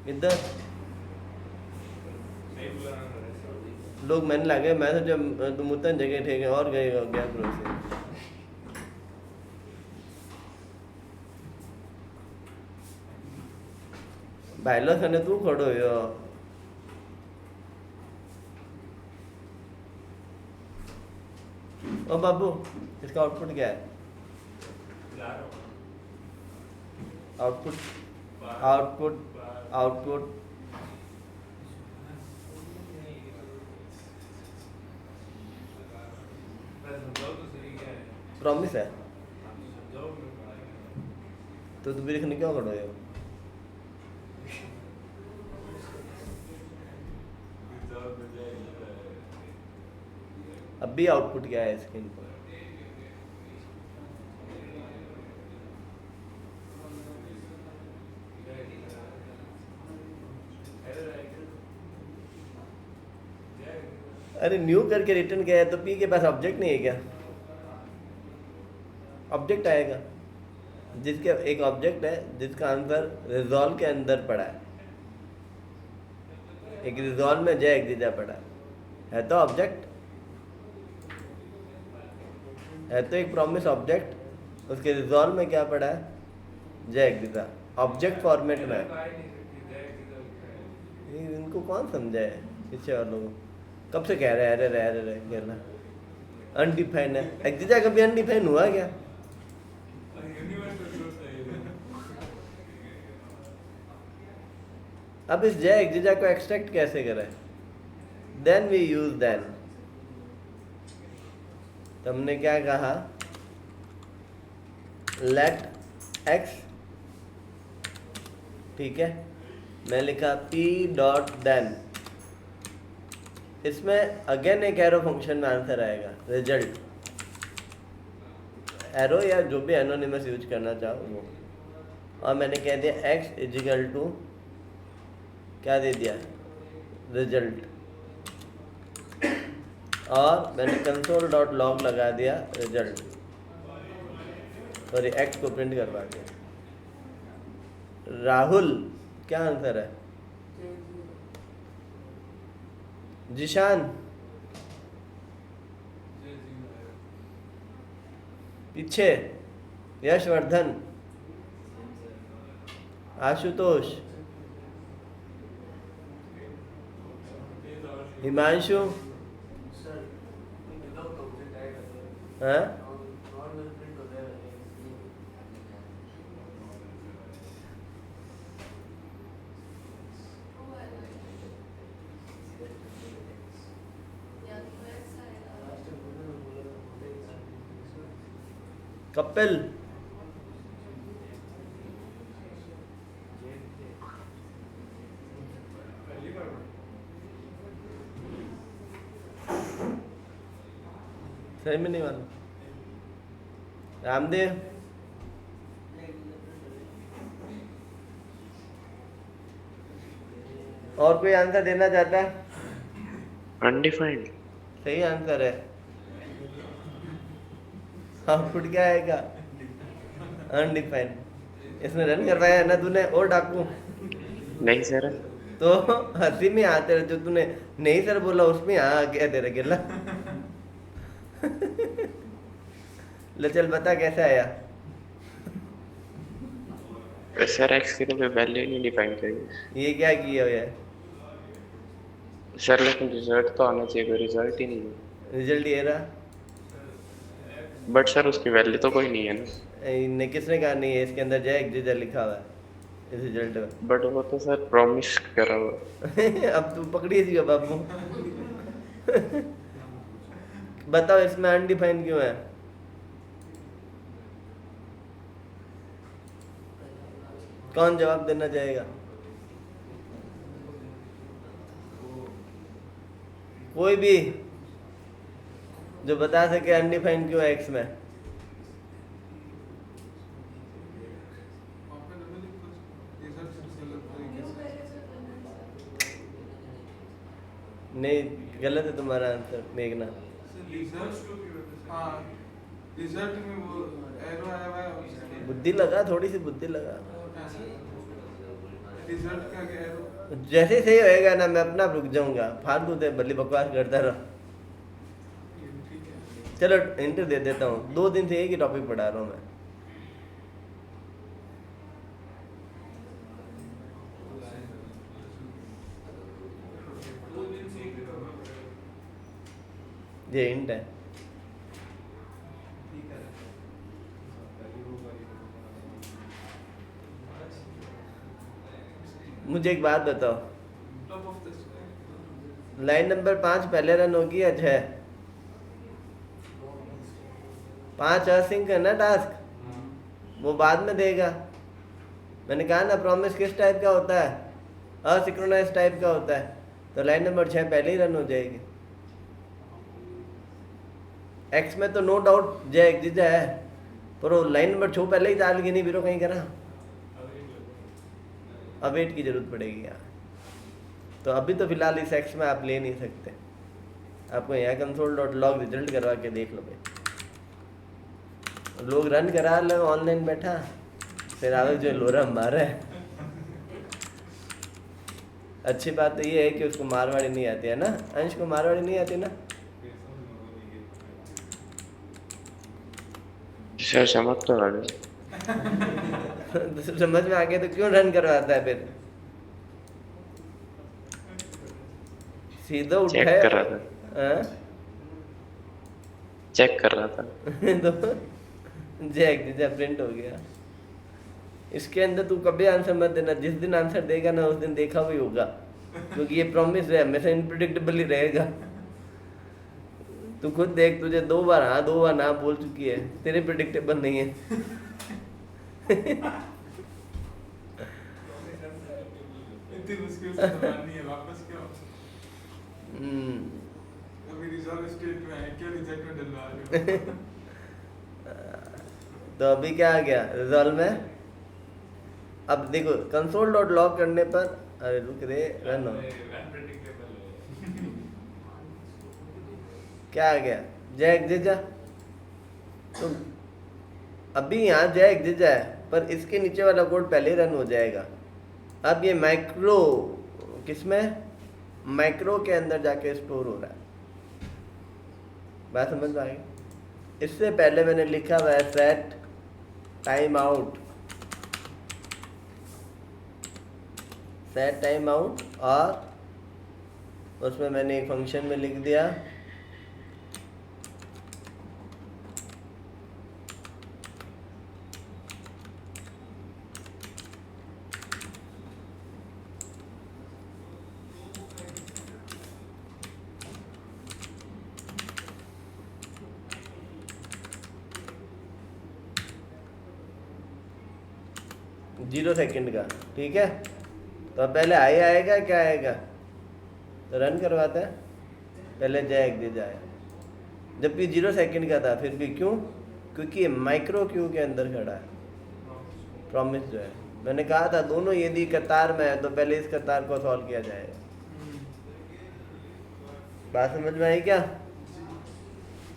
इधर लोग मैंने लगे, मैं तो जब तुम उतन जगह ठेके और गए गया ग्रुप से। भाईलो सने तू खड़ो यो। ओ बाबू, इसका आउटपुट क्या है? आउटपुट आउटपुट आउटपुट प्रॉमिस है तो तुम लिखने क्यों करो ये? अब भी आउटपुट क्या है स्क्रीन पर? अरे न्यू करके रिटर्न किया है तो पी के पास ऑब्जेक्ट नहीं है क्या? ऑब्जेक्ट आएगा, जिसके एक ऑब्जेक्ट है जिसका आंसर रिजॉल्व के अंदर पड़ा है। एक रिजॉल्व में जय एग्जिजा पड़ा है तो ऑब्जेक्ट है, तो एक प्रॉमिस ऑब्जेक्ट, उसके रिजॉल्व में क्या पड़ा है? जय एग्जिजा, ऑब्जेक्ट फॉर्मेट में है। इनको कौन समझाए पीछे वालों को? कब से कह रहे हैं अरे कहना अनडिफाइंड है। एग्जिजा कभी अनडिफाइंड हुआ क्या? अब इस जय एग्जिजा को एक्सट्रैक्ट कैसे करें? Then we use then. तो हमने क्या कहा? लेट एक्स, ठीक है, मैं लिखा p डॉट देन। इसमें अगेन एक एरो फंक्शन में आंसर आएगा रिजल्ट, एरो या जो भी एनोनिमस यूज करना चाहो वो। और मैंने कह दिया x इजिकल टू क्या दे दिया? रिजल्ट। और मैंने कंसोल डॉट लॉग लगा दिया रिजल्ट, सॉरी एक्स को प्रिंट करवा दिया। राहुल क्या आंसर है? जिशान, पीछे यशवर्धन, आशुतोष, हिमांशु, हाँ कपिल, सही में नहीं मालूम। रामदेव, और कोई आंसर देना चाहता है? अनडिफाइंड सही आंसर है। आउटपुट क्या आएगा? अनडिफाइंड। इसमें रन करवाया है ना तूने? और डाकू नहीं सर। तो हंसी में आते रहे, जो तूने नहीं सर बोला उसमें आ गया तेरे गिला। ले चल बता कैसे आया? सर एक्स की तो कोई वैल्यू नहीं डिफाइन करी। ये क्या किया हुआ है? सर लेकिन रिजल्ट तो आना चाहिए, कोई रिजल्ट ही नहीं है। रिजल्ट ये रहा। बट सर उसकी वैल्यू तो कोई नहीं है ना। ने किसने कहा नहीं है? इसके अंदर जय एग्जिजा लिखा हुआ है इस रिजल्ट में। बट वो तो सर प्रॉमिस करा हुआ। अब तू पकड़ी सी बाबू। बताओ इसमें अनडिफाइंड क्यों है? कौन जवाब देना चाहेगा? कोई भी जो बता सके अनडिफाइंड क्यों है एक्स में। वहाँ पे डबल इक्वल्स रिजल्ट से अलग तरीके से नहीं, गलत है तुम्हारा आंसर मेघना। रिजल्ट, हाँ रिजल्ट में वो एरो आया हुआ है उसके बुद्धि लगा, थोड़ी सी बुद्धि लगा। रिजल्ट का क्या एरो जैसे ही सही होएगा ना मैं अपना रुक जाऊंगा, फालतू से भली बकवास करता रहो। ठीक है। चलो इंटर दे देता हूँ, 2 दिन से एक ही टॉपिक पढ़ा रहा हूँ मैं। ये हिंट है। मुझे एक बात बताओ, top of the line number 5 पहले रन होगी या 6? 5 असिंक है ना टास्क, वो बाद में देगा। मैंने कहा ना प्रॉमिस किस टाइप का होता है, असिंक्रोनाइज टाइप का होता है, तो लाइन नंबर 6 पहले ही रन हो जाएगी। एक्स में तो नो डाउट जय एक जीजा है, पर वो लाइन नंबर 6 पहले ही डाल के नहीं बिरो कहीं करा, अब वेट की जरूरत पड़ेगी यहाँ। तो अभी तो फिलहाल इस एक्स में आप ले नहीं सकते, आपको यहाँ console.log रिजल्ट करवा के देख लो भाई। लोग रन करा लो ऑनलाइन बैठा, फिर आगे जो लोरा मारा है। अच्छी बात तो ये है कि उसको मारवाड़ी नहीं आती है ना, अंश को मारवाड़ी नहीं आती ना। सर समझ तो आ गए। तो समझ में आ गया तो क्यों रन करवाता है फिर? सीधा चेक उठाया कर रहा था, हाँ? चेक कर रहा था। तो जैक जीजा प्रिंट हो गया। इसके अंदर तू कभी आंसर मत देना, जिस दिन आंसर देगा ना उस दिन देखा भी होगा, क्योंकि ये प्रॉमिस है, हमेशा इनप्रिडिक्टेबल ही रहेगा। तू खुद देख, तुझे 2 बार हाँ 2 बार ना बोल चुकी है, तेरे प्रिडिक्टेबल नहीं है। इतनी मुश्किल से बनानी है, वापस क्यों? हम्म, अभी रिजॉल्व स्टेट में है, क्यों रिजेक्ट में डलवा रहे हो? तो अभी क्या आ गया रिजॉल्व में? अब देखो console.log करने पर, अरे रुक रे रन हो, क्या आ गया जैक जीजा। तो अभी यहाँ जैक जीजा है, पर इसके नीचे वाला कोड पहले ही रन हो जाएगा। अब ये माइक्रो किसमें, माइक्रो के अंदर जाके स्टोर हो रहा है। बात समझ में आ गई? इससे पहले मैंने लिखा हुआ है set time out, set time out, और उसमें मैंने एक फंक्शन में लिख दिया जीरो सेकंड का, ठीक है। तो अब पहले आई आएगा, क्या आएगा, तो रन करवाता है, पहले जैक दे जाए, जबकि 0 सेकंड का था, फिर भी क्यों? क्योंकि ये माइक्रो क्यू के अंदर खड़ा है। प्रॉमिस जो है, मैंने कहा था दोनों यदि कतार में है तो पहले इस कतार को सॉल्व किया जाएगा। बात समझ में आई क्या?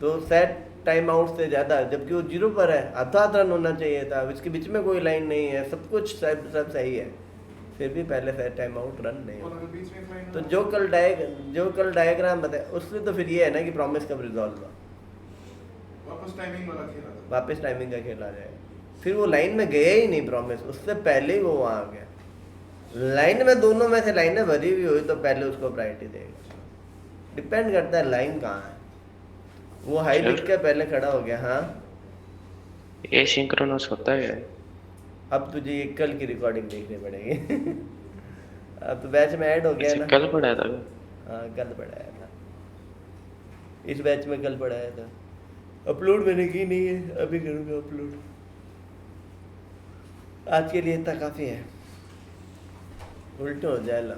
तो सेट टाइम आउट से ज़्यादा, जबकि वो 0 पर है, अर्थात रन होना चाहिए था, इसके बीच में कोई लाइन नहीं है, सब कुछ सब सही है, फिर भी पहले सेट टाइम आउट रन नहीं और होगा। अगर बीच में एक लाइन तो जो कल डायग्राम बताया उसमें तो फिर ये है ना कि प्रॉमिस कब रिजॉल्व हुआ, वापस टाइमिंग वाला खेला था। वापस टाइमिंग का खेल आ जाएगा। फिर वो लाइन में गया ही नहीं प्रॉमिस, उससे पहले ही वो वहाँ आ गया। लाइन में दोनों में से लाइनें भरी हुई हुई तो पहले उसको प्रायोरिटी देगा। डिपेंड करता है लाइन कहाँ है, वो हाई लिख के पहले खड़ा हो गया। हाँ एसिंक्रोनस होता है। अब तुझे ये कल की रिकॉर्डिंग देखनी पड़ेगी। अब तो बैच में ऐड हो गया ना। कल पढ़ाया था। हाँ कल पढ़ाया था, इस बैच में कल पढ़ाया था। अपलोड मैंने की नहीं है, अभी करूँगा अपलोड। आज के लिए इतना काफ़ी है, उल्टो हो जाए ला।